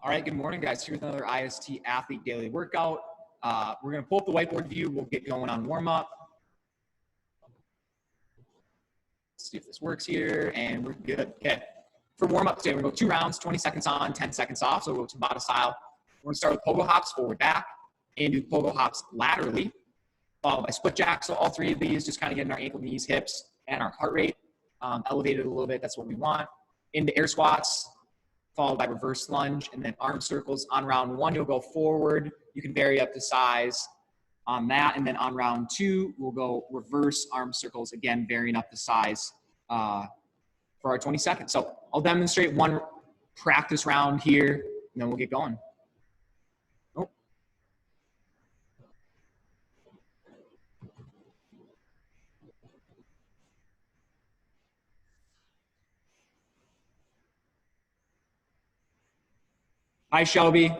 All right, good morning, guys. Here's another IST Athlete Daily Workout. We're going to pull up the whiteboard view. We'll get going on warm-up. Let's see if this works here, and we're good. Okay. For warm-up today, we're going to go 2 rounds, 20 seconds on, 10 seconds off. So we'll go Tabata style. We're going to start with pogo hops, forward, back, and do pogo hops laterally, followed by split jacks. So all 3 of these, just kind of getting our ankle, knees, hips, and our heart rate elevated a little bit. That's what we want. Into air squats, followed by reverse lunge, and then arm circles. On round 1, you'll go forward. You can vary up the size on that. And then on round 2, we'll go reverse arm circles, again, varying up the size for our 20 seconds. So I'll demonstrate one practice round here, and then we'll get going. Oh. Hi, Shelby.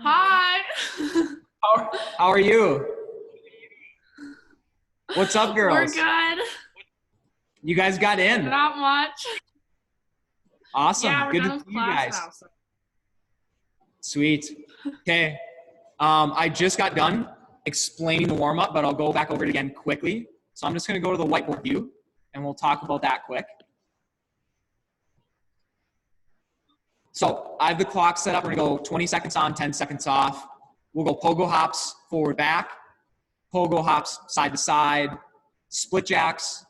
Hi. How are you? What's up, girls? We're good. You guys got in. Not much. Awesome. Yeah, we're good done to with see you class guys. now, so. Sweet. Okay. I just got done explaining the warm-up, but I'll go back over it again quickly. So I'm just going to go to the whiteboard view, and we'll talk about that quick. So I have the clock set up. We're going to go 20 seconds on, 10 seconds off. We'll go pogo hops, forward, back, pogo hops, side to side, split jacks,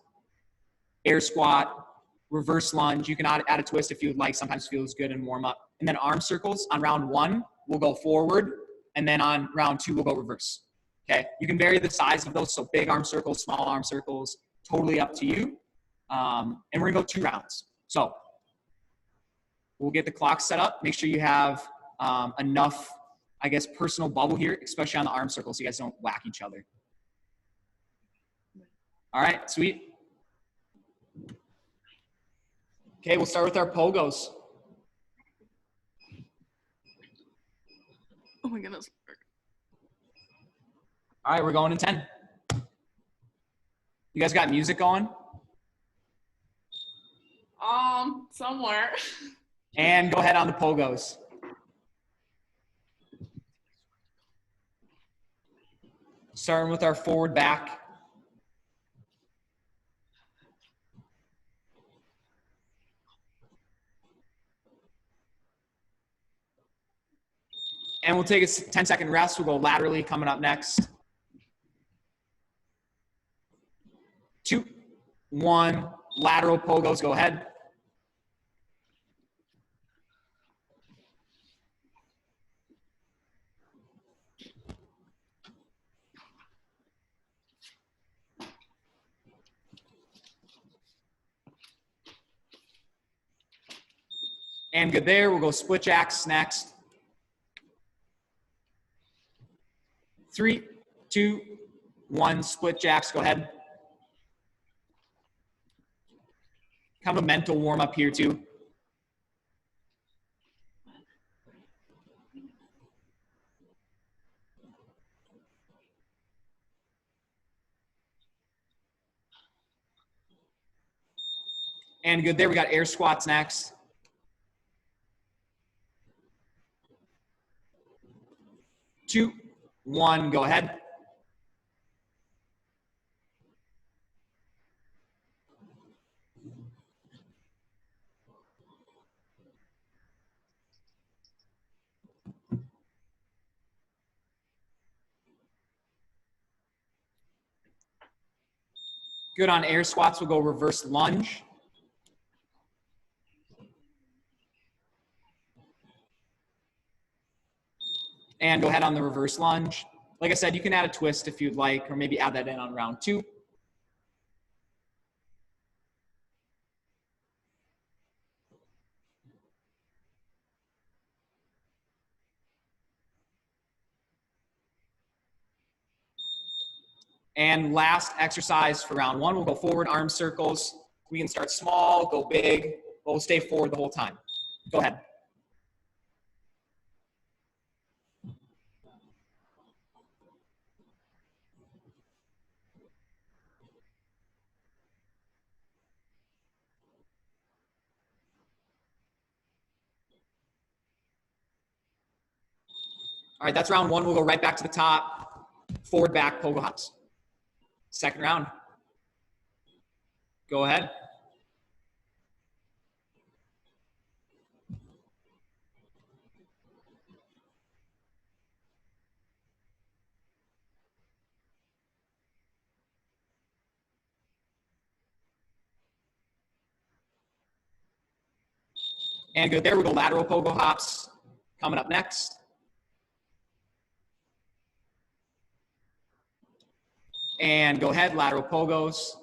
air squat, reverse lunge. You can add a twist if you would like. Sometimes feels good in warm up. And then arm circles. On round 1, we'll go forward. And then on round 2, we'll go reverse. Okay. You can vary the size of those. So big arm circles, small arm circles, totally up to you. And we're going to go 2 rounds. So we'll get the clock set up. Make sure you have enough, I guess, personal bubble here, especially on the arm circle, so you guys don't whack each other. All right, sweet. Okay, we'll start with our pogos. Oh my goodness. All right, we're going in 10. You guys got music going? Somewhere. And go ahead on the pogos. Starting with our forward back. And we'll take a 10-second rest. We'll go laterally coming up next. 2, 1, lateral pogos, go ahead. And good there. We'll go split jacks next. 3, 2, 1, split jacks, go ahead. Kind of a mental warm up here too. And good there. We got air squats next. 2, 1, go ahead. Good on air squats. We'll go reverse lunge. And go ahead on the reverse lunge. Like I said, you can add a twist if you'd like, or maybe add that in on round 2. And last exercise for round 1, we'll go forward arm circles. We can start small, go big, but we'll stay forward the whole time. Go ahead. All right, that's round one. We'll go right back to the top. Forward, back, pogo hops. Second round. Go ahead. And good there. We'll go lateral pogo hops. Coming up next. And go ahead, lateral pogos.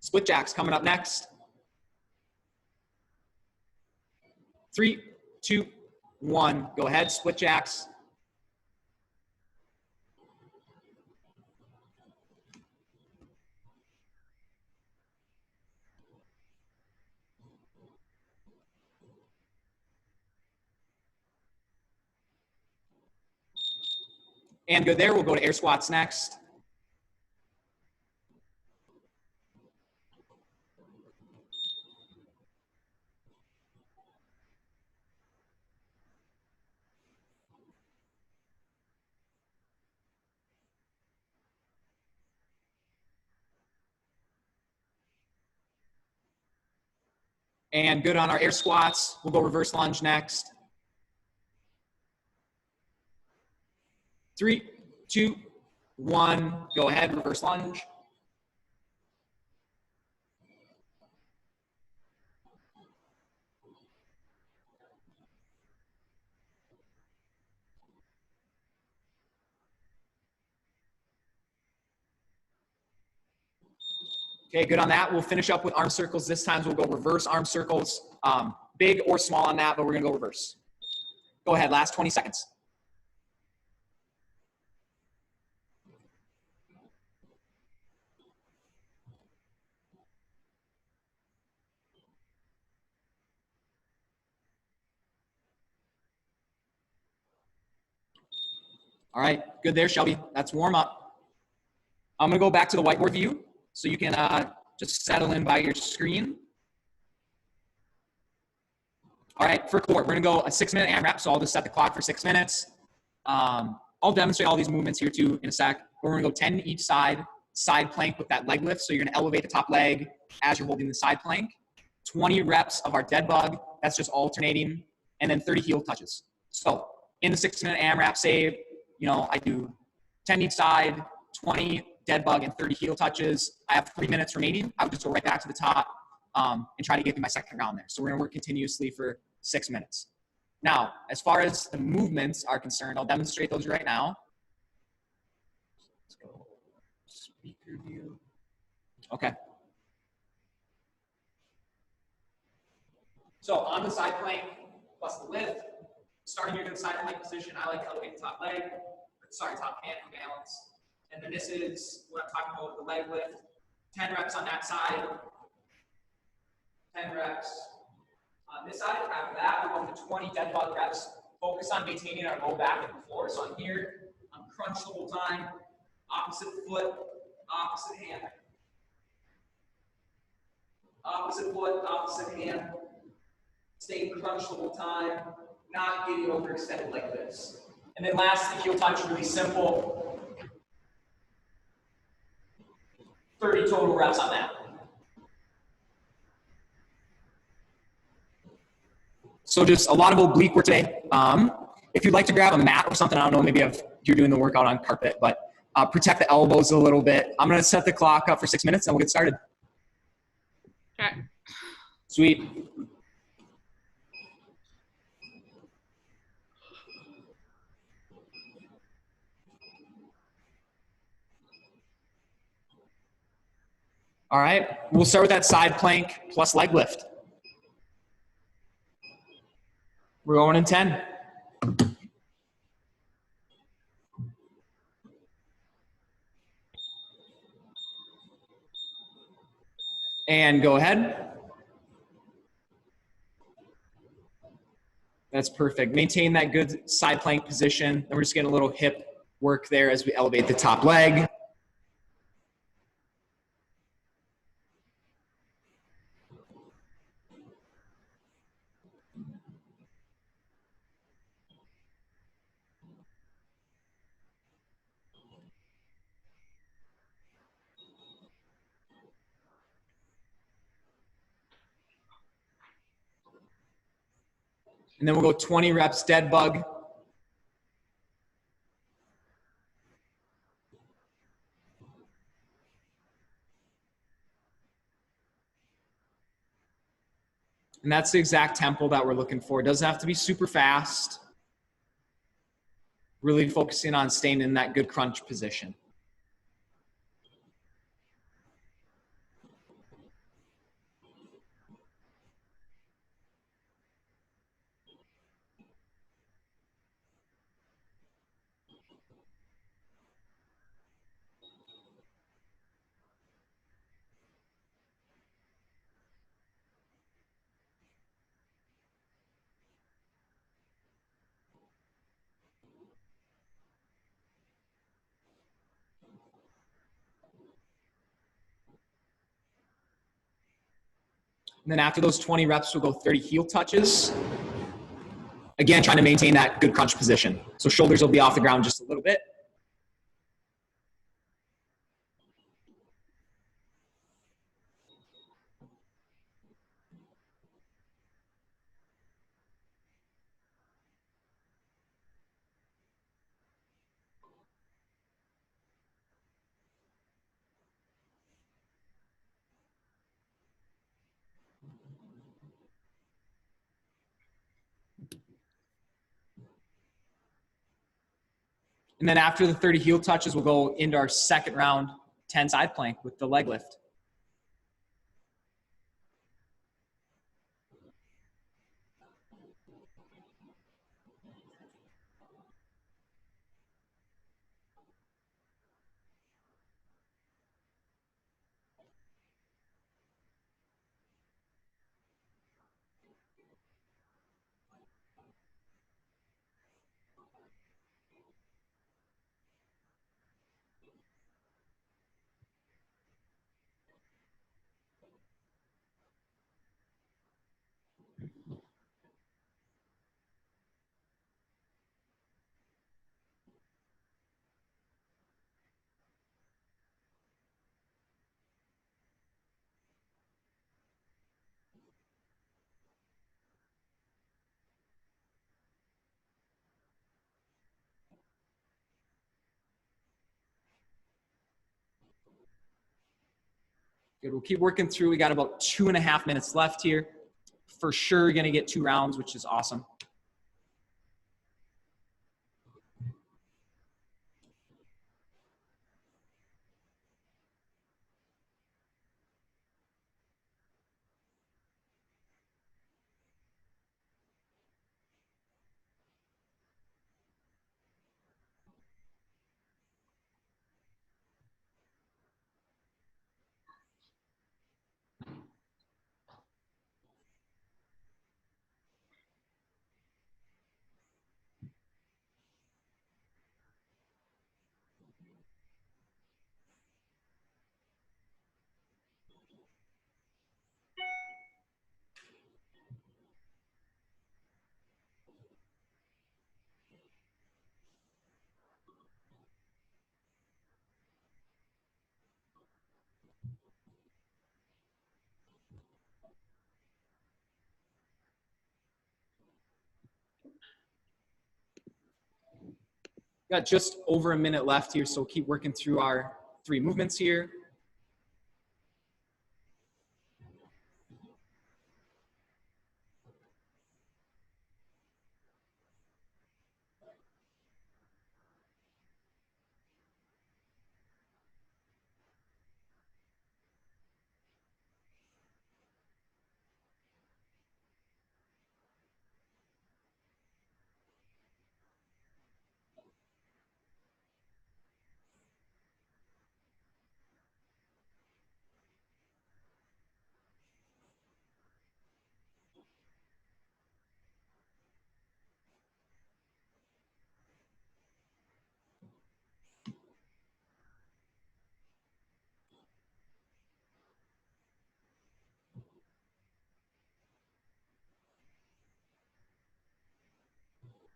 Split jacks coming up next. 3, 2, 1. Go ahead, split jacks. And good there. We'll go to air squats next. And good on our air squats. We'll go reverse lunge next. 3, 2, 1. Go ahead, reverse lunge. Okay, good on that. We'll finish up with arm circles. This time we'll go reverse arm circles. Big or small on that, but we're gonna go reverse. Go ahead, last 20 seconds. All right, good there, Shelby. That's warm up. I'm gonna go back to the whiteboard view so you can just settle in by your screen. All right, for core, we're gonna go a 6-minute AMRAP, so I'll just set the clock for 6 minutes. I'll demonstrate all these movements here too in a sec. We're gonna go 10 each side plank with that leg lift. So you're gonna elevate the top leg as you're holding the side plank. 20 reps of our dead bug, that's just alternating, and then 30 heel touches. So in the 6-minute AMRAP save, you know, I do 10 each side, 20 dead bug, and 30 heel touches. I have 3 minutes remaining. I would just go right back to the top and try to get through my second round there. So we're gonna work continuously for 6 minutes. Now, as far as the movements are concerned, I'll demonstrate those right now. Let's go speaker view. Okay. So on the side plank plus the lift, starting here to the side plank position, I like to elevate the top leg, top hand for balance. And then this is what I'm talking about with the leg lift. 10 reps on that side, 10 reps on this side. After that, we're going to 20 dead bug reps. Focus on maintaining our low back and the floor. So I'm here, I'm crunched the whole time. Opposite foot, opposite hand. Opposite foot, opposite hand. Stay crunched the whole time, not getting overextended like this. And then lastly, heel touch, really simple. 30 total reps on that. So just a lot of oblique work today. If you'd like to grab a mat or something, I don't know, maybe if you're doing the workout on carpet, but protect the elbows a little bit. I'm gonna set the clock up for 6 minutes and we'll get started. Okay. Sweet. All right, we'll start with that side plank plus leg lift. We're going in 10. And go ahead. That's perfect. Maintain that good side plank position. Then we're just getting a little hip work there as we elevate the top leg. And then we'll go 20 reps dead bug. And that's the exact tempo that we're looking for. It doesn't have to be super fast. Really focusing on staying in that good crunch position. And then after those 20 reps, we'll go 30 heel touches. Again, trying to maintain that good crunch position. So shoulders will be off the ground just a little bit. And then after the 30 heel touches, we'll go into our second round, 10 side plank with the leg lift. Good, we'll keep working through. We got about 2.5 minutes left here. For sure, you're gonna get 2 rounds, which is awesome. Got just over a minute left here, so keep working through our 3 movements here.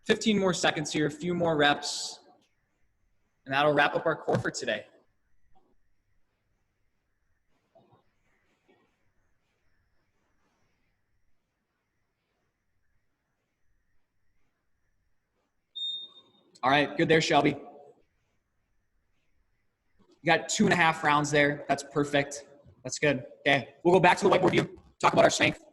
15 more seconds here, a few more reps, and that'll wrap up our core for today. All right, good there, Shelby. You got 2.5 rounds there. That's perfect. That's good. Okay, we'll go back to the whiteboard view, talk about our strength.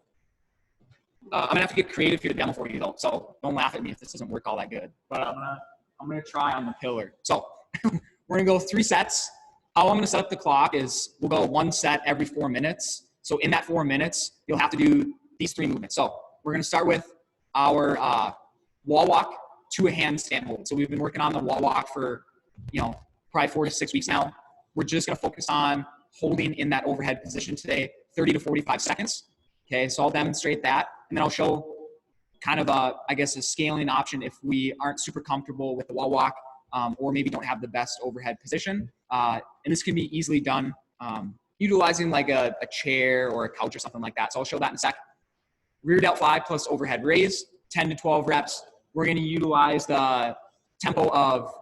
I'm gonna have to get creative here to demo for you though, so don't laugh at me if this doesn't work all that good. But I'm gonna try on the pillar. So we're gonna go 3 sets. How I'm gonna set up the clock is we'll go 1 set every 4 minutes. So in that 4 minutes, you'll have to do these 3 movements. So we're gonna start with our wall walk to a handstand hold. So we've been working on the wall walk for, probably 4 to 6 weeks now. We're just gonna focus on holding in that overhead position today, 30 to 45 seconds. Okay, so I'll demonstrate that, and then I'll show kind of a scaling option if we aren't super comfortable with the wall walk, or maybe don't have the best overhead position. And this can be easily done utilizing like a chair or a couch or something like that. So I'll show that in a sec. Rear delt fly plus overhead raise, 10 to 12 reps. We're gonna utilize the tempo of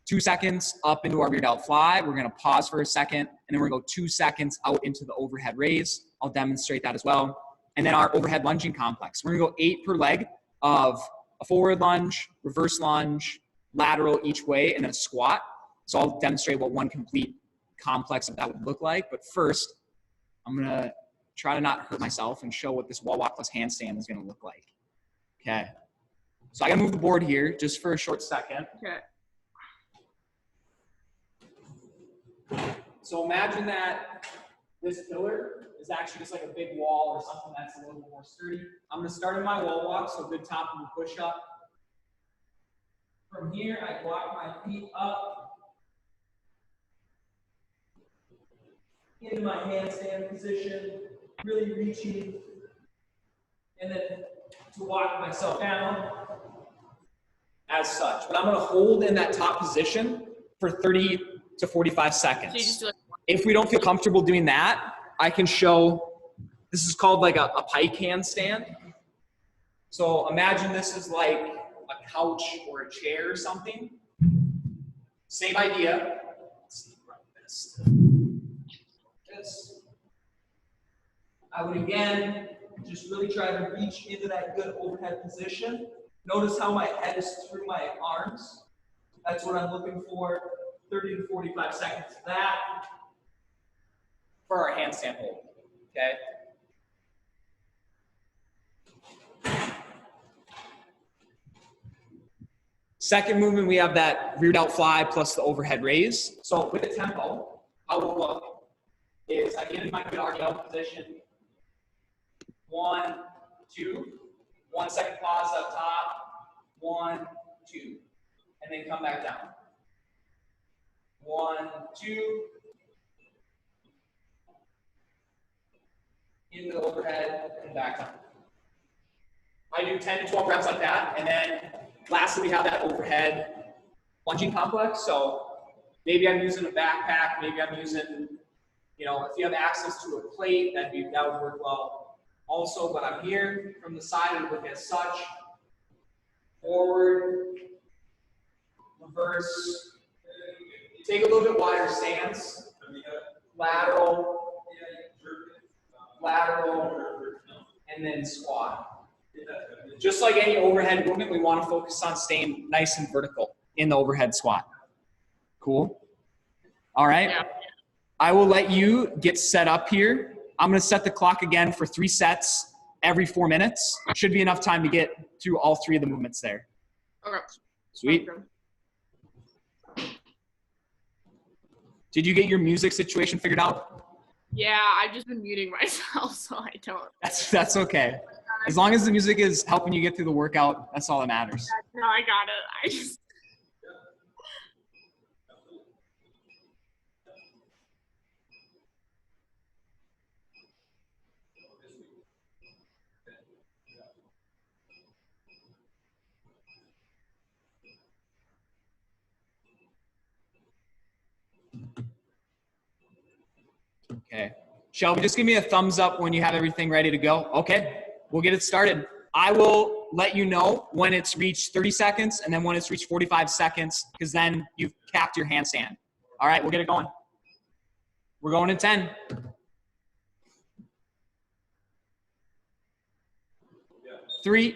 2 seconds up into our rear delt fly. We're gonna pause for a second, and then we're gonna go 2 seconds out into the overhead raise. I'll demonstrate that as well. And then our overhead lunging complex. We're gonna go 8 per leg of a forward lunge, reverse lunge, lateral each way, and then a squat. So I'll demonstrate what one complete complex of that would look like. But first, I'm gonna try to not hurt myself and show what this wall walk plus handstand is gonna look like. Okay. So I gotta move the board here just for a short second. Okay. So imagine that this pillar is actually just like a big wall or something that's a little more sturdy. I'm gonna start in my wall walk, so good top of the push up. From here, I walk my feet up into my handstand position, really reaching, and then to walk myself down as such. But I'm gonna hold in that top position for 30 to 45 seconds. So you just do like If we don't feel comfortable doing that, I can show, this is called like a pike handstand. So imagine this is like a couch or a chair or something. Same idea. Let's see, run this. I would again, just really try to reach into that good overhead position. Notice how my head is through my arms. That's what I'm looking for. 30 to 45 seconds of that for our handstand hold, okay? Second movement, we have that rear delt fly plus the overhead raise. So with the tempo, how we'll look is I get in my good RDL position. 1, 2, 1 second pause up top, 1, 2, and then come back down. 1, 2, into the overhead and back down. I do 10 to 12 reps like that, and then lastly we have that overhead lunging complex. So maybe I'm using a backpack, maybe I'm using, if you have access to a plate, that would work well. Also, but I'm here from the side and look as such. Forward, reverse. Take a little bit wider stance. Lateral, and then squat. Just like any overhead movement, we want to focus on staying nice and vertical in the overhead squat. Cool? All right. Yeah. I will let you get set up here. I'm going to set the clock again for 3 sets every 4 minutes. Should be enough time to get through all 3 of the movements there. Okay. Sweet. Did you get your music situation figured out? Yeah, I've just been muting myself, so I don't. That's okay. As long as the music is helping you get through the workout, that's all that matters. No, I got it. I just. Okay. Shelby, just give me a thumbs up when you have everything ready to go. Okay, we'll get it started. I will let you know when it's reached 30 seconds and then when it's reached 45 seconds, because then you've capped your handstand. All right, we'll get it going. We're going in 10. 3,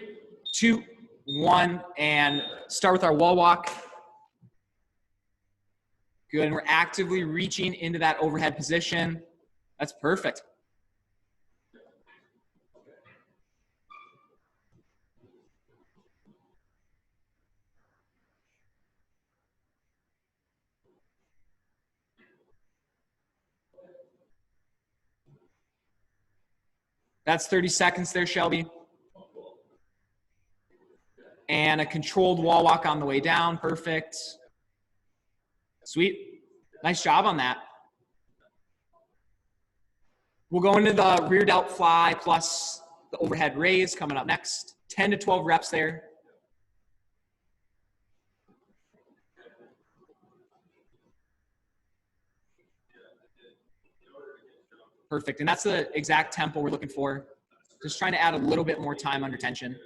2, 1, and start with our wall walk. Good, and we're actively reaching into that overhead position. That's perfect. That's 30 seconds there, Shelby. And a controlled wall walk on the way down. Perfect. Sweet. Nice job on that. We'll go into the rear delt fly plus the overhead raise coming up next. 10 to 12 reps there. Perfect. And that's the exact tempo we're looking for. Just trying to add a little bit more time under tension.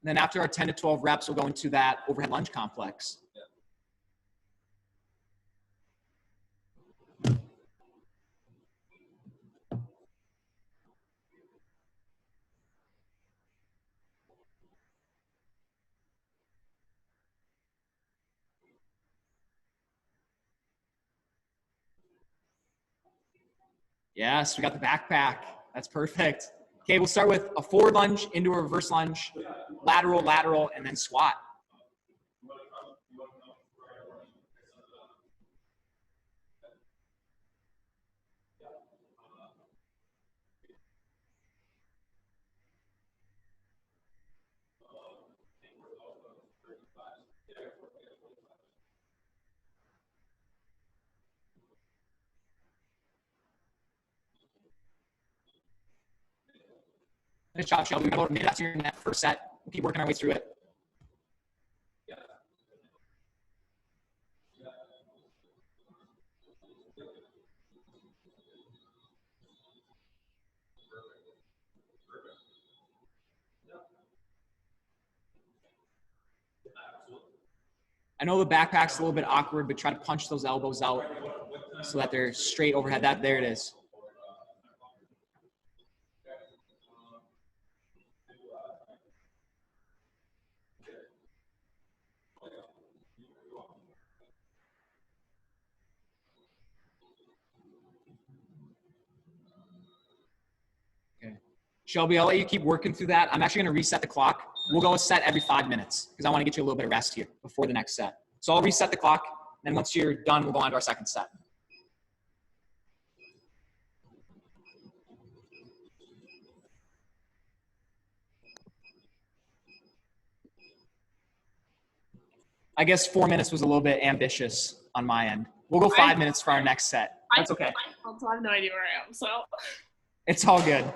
And then after our 10 to 12 reps, we'll go into that overhead lunge complex. Yes, we got the backpack. That's perfect. Okay, we'll start with a forward lunge into a reverse lunge, lateral, lateral, and then squat. Nice job, Shelby. We got about a minute after in that first set. We'll keep working our way through it. I know the backpack's a little bit awkward, but try to punch those elbows out so that they're straight overhead. There it is. Okay. Shelby, I'll let you keep working through that. I'm actually going to reset the clock. We'll go a set every 5 minutes because I want to get you a little bit of rest here before the next set. So I'll reset the clock. And once you're done, we'll go on to our second set. I guess 4 minutes was a little bit ambitious on my end. We'll go 5 minutes for our next set. That's okay. I have no idea where I am, so. It's all good.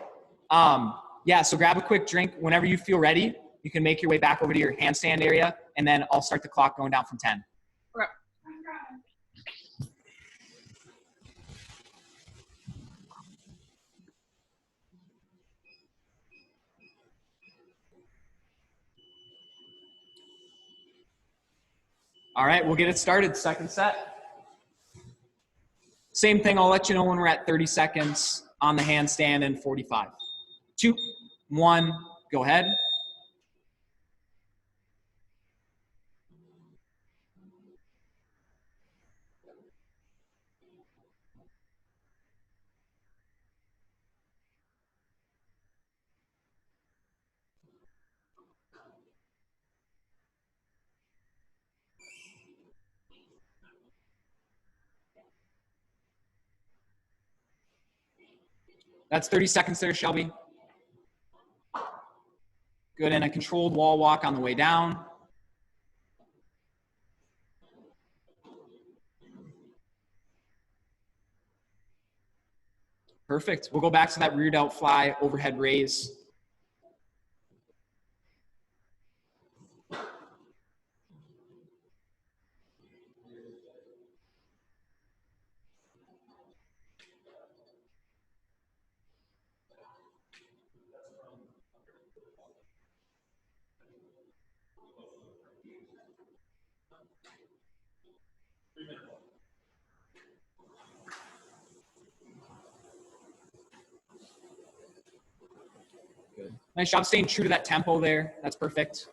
Yeah, so grab a quick drink. Whenever you feel ready, you can make your way back over to your handstand area, and then I'll start the clock going down from 10. Okay. All right, we'll get it started. Second set. Same thing, I'll let you know when we're at 30 seconds on the handstand and 45. 2, 1, go ahead. That's 30 seconds there, Shelby. Good, and a controlled wall walk on the way down. Perfect. We'll go back to that rear delt fly, overhead raise. Good. Nice job staying true to that tempo there. That's perfect.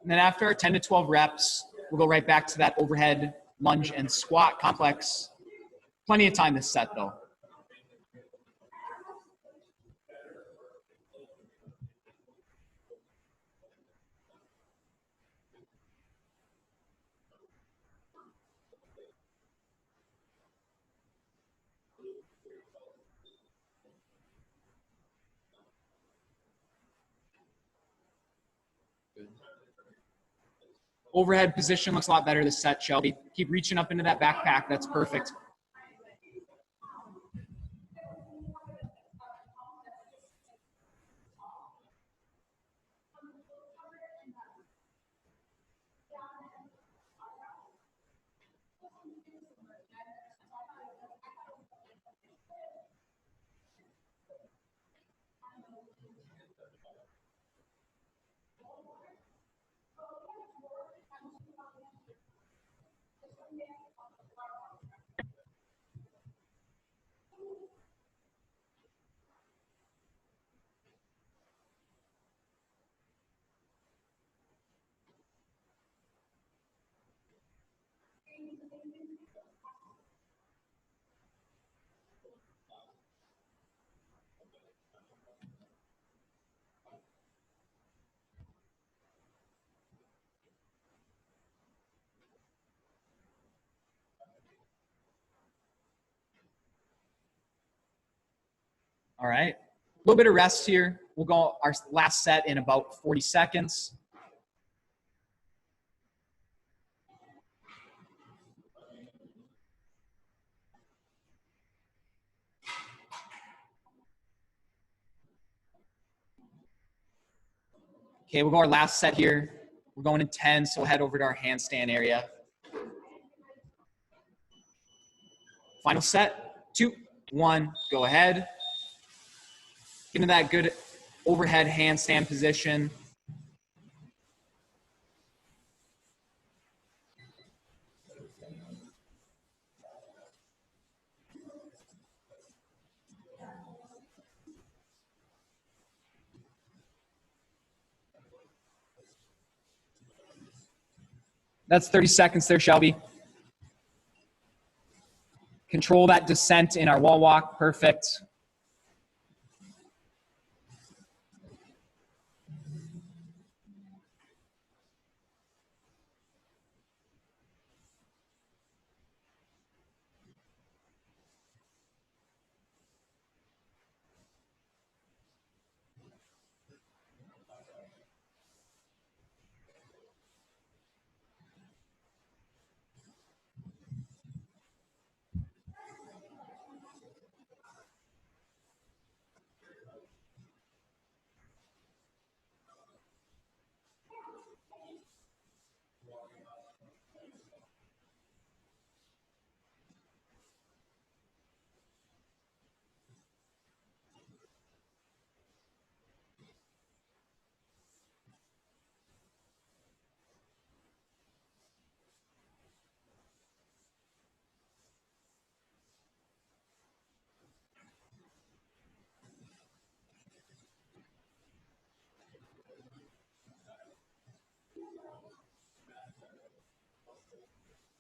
And then after 10 to 12 reps, we'll go right back to that overhead lunge and squat complex. Plenty of time this set though. Overhead position looks a lot better this set, Shelby. Keep reaching up into that backpack. That's perfect. All right. A little bit of rest here. We'll go our last set in about 40 seconds. Okay, we'll go our last set here. We're going in 10, so we'll head over to our handstand area. Final set, 2, 1, go ahead. Get into that good overhead handstand position. That's 30 seconds there, Shelby. Control that descent in our wall walk. Perfect.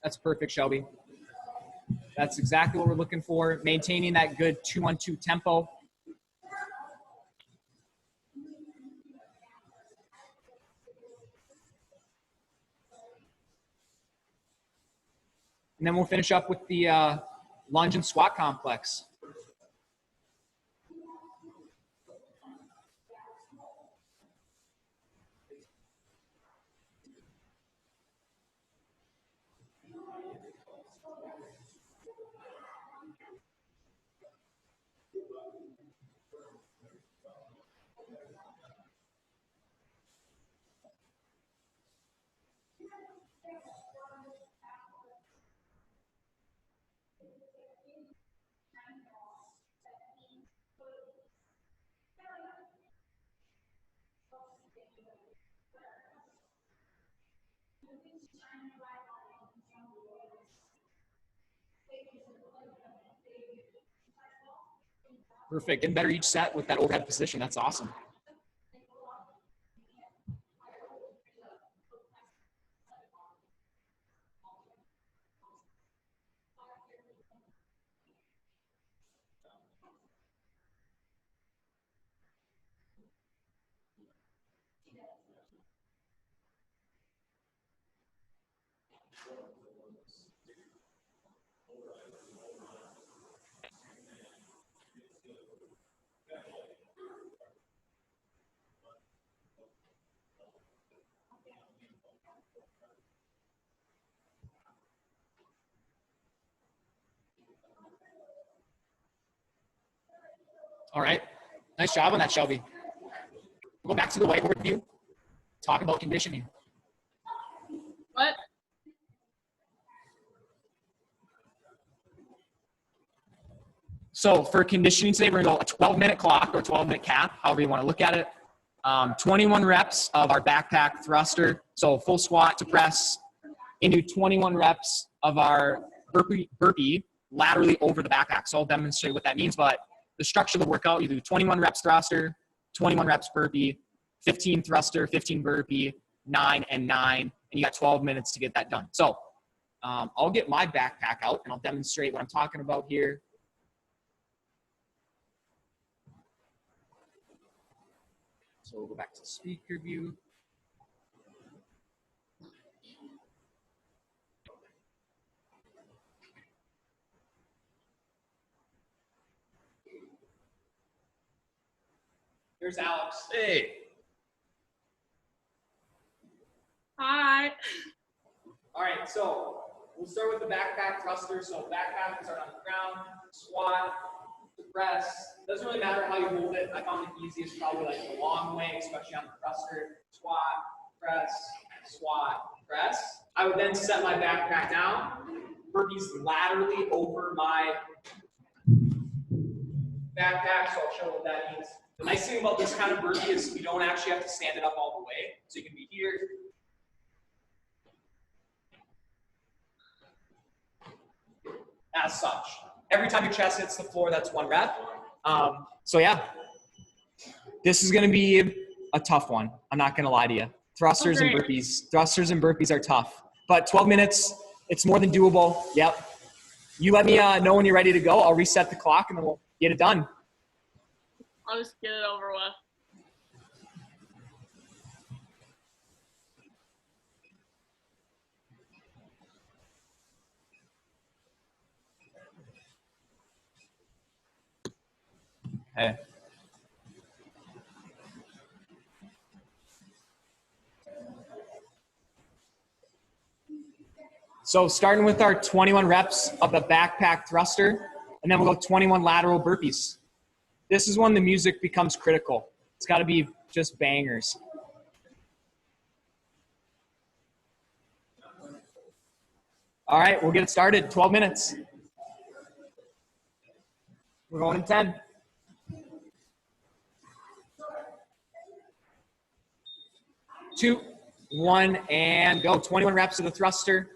That's perfect, Shelby. That's exactly what we're looking for. Maintaining that good 2-on-2 tempo. And then we'll finish up with the lunge and squat complex. Perfect. Getting better each set with that overhead position. That's awesome. All right. Nice job on that, Shelby. We'll go back to the whiteboard view. Talk about conditioning. What? So for conditioning today, we're going to go a 12-minute clock or 12-minute cap, however you want to look at it. 21 reps of our backpack thruster, so full squat to press, into 21 reps of our burpee laterally over the backpack. So I'll demonstrate what that means, but the structure of the workout, you do 21 reps thruster, 21 reps burpee, 15 thruster, 15 burpee, 9 and 9, and you got 12 minutes to get that done. So I'll get my backpack out and I'll demonstrate what I'm talking about here. So we'll go back to the speaker view. There's Alex. Hey. Hi. All right, so we'll start with the backpack thruster. So backpack, we start on the ground, squat, press. Doesn't really matter how you hold it. I found the easiest probably like the long way, especially on the thruster. Squat, press, squat, press. I would then set my backpack down, burpees laterally over my backpack, so I'll show what that means. The nice thing about this kind of burpee is you don't actually have to stand it up all the way. So you can be here. As such. Every time your chest hits the floor, that's 1 rep. So yeah, this is gonna be a tough one. I'm not gonna lie to you. Thrusters and burpees are tough. But 12 minutes, it's more than doable. Yep. You let me know when you're ready to go. I'll reset the clock and then we'll get it done. I'll just get it over with. Okay. So starting with our 21 reps of the backpack thruster, and then we'll go 21 lateral burpees. This is when the music becomes critical. It's got to be just bangers. All right, we'll get it started. 12 minutes. We're going in 10. 2, 1, and go. 21 reps of the thruster.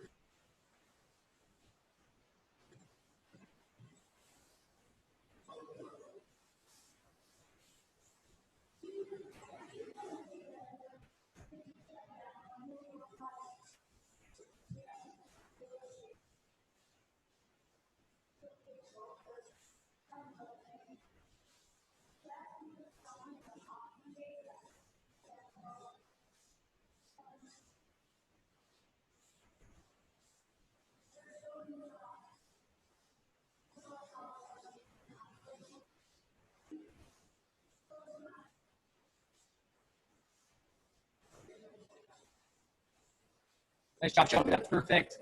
Nice job, Shelby. That's perfect.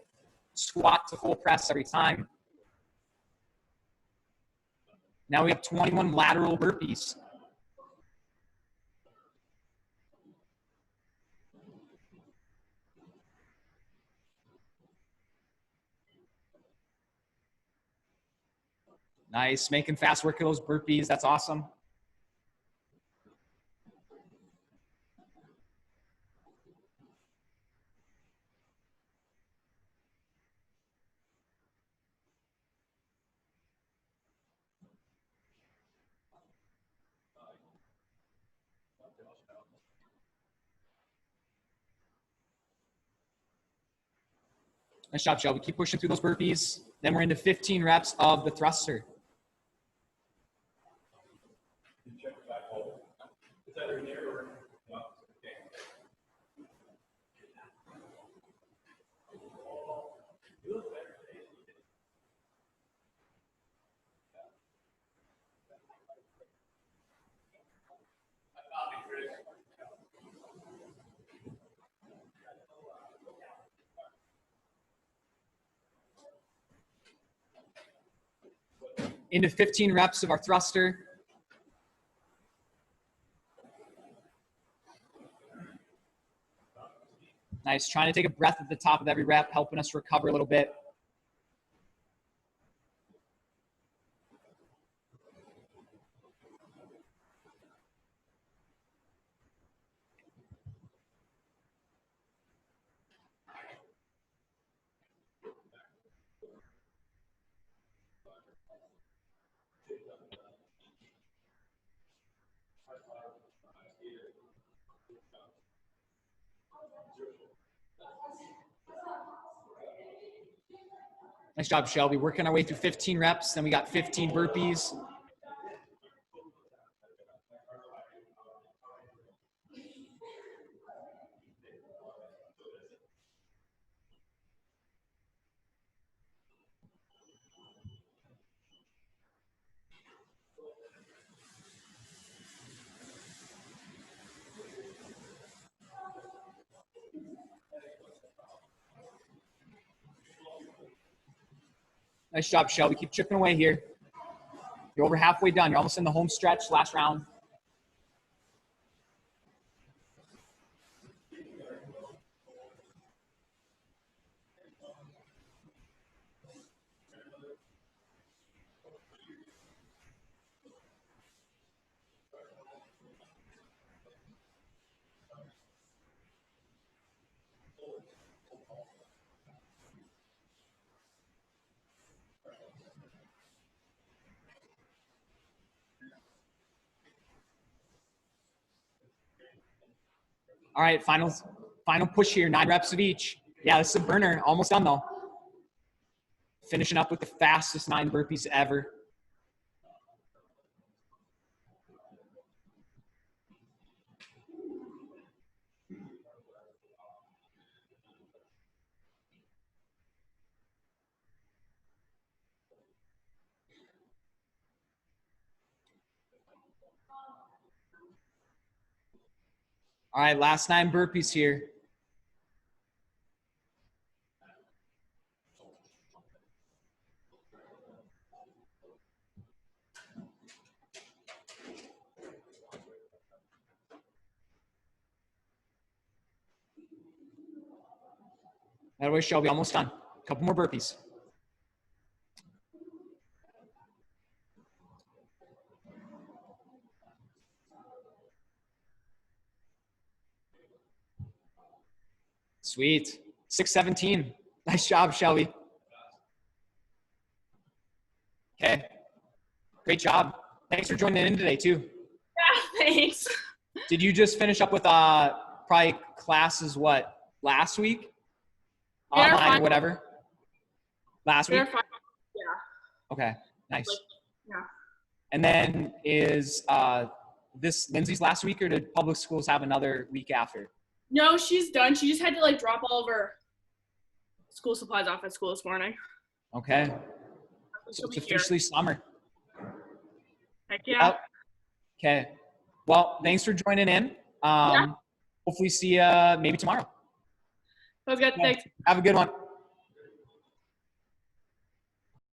Squat to full press every time. Now we have 21 lateral burpees. Nice, making fast work of those burpees. That's awesome. Nice job, Shelby. Keep pushing through those burpees. Then we're into 15 reps of the thruster. Into 15 reps of our thruster. Nice. Trying to take a breath at the top of every rep, helping us recover a little bit. Nice job, Shelby. Working our way through 15 reps. Then we got 15 burpees. Nice job, Shelby. Keep chipping away here. You're over halfway done. You're almost in the home stretch, last round. All right, final push here. 9 reps of each. Yeah, this is a burner. Almost done, though. Finishing up with the fastest 9 burpees ever. All right, last 9 burpees here. That way, Shelby, almost done. A couple more burpees. Sweet. 6:17. Nice job, Shelby. Okay. Great job. Thanks for joining in today, too. Yeah, thanks. Did you just finish up with probably classes, what, last week? Online or whatever? Last week? Yeah. Okay, nice. Yeah. And then is this Lindsay's last week, or did public schools have another week after? No, she's done. She just had to like drop all of her school supplies off at school this morning. Okay. So it's officially summer. Heck yeah. Yep. Okay. Well, thanks for joining in. Yeah. Hopefully see you maybe tomorrow. That was good. Thanks. Have a good one.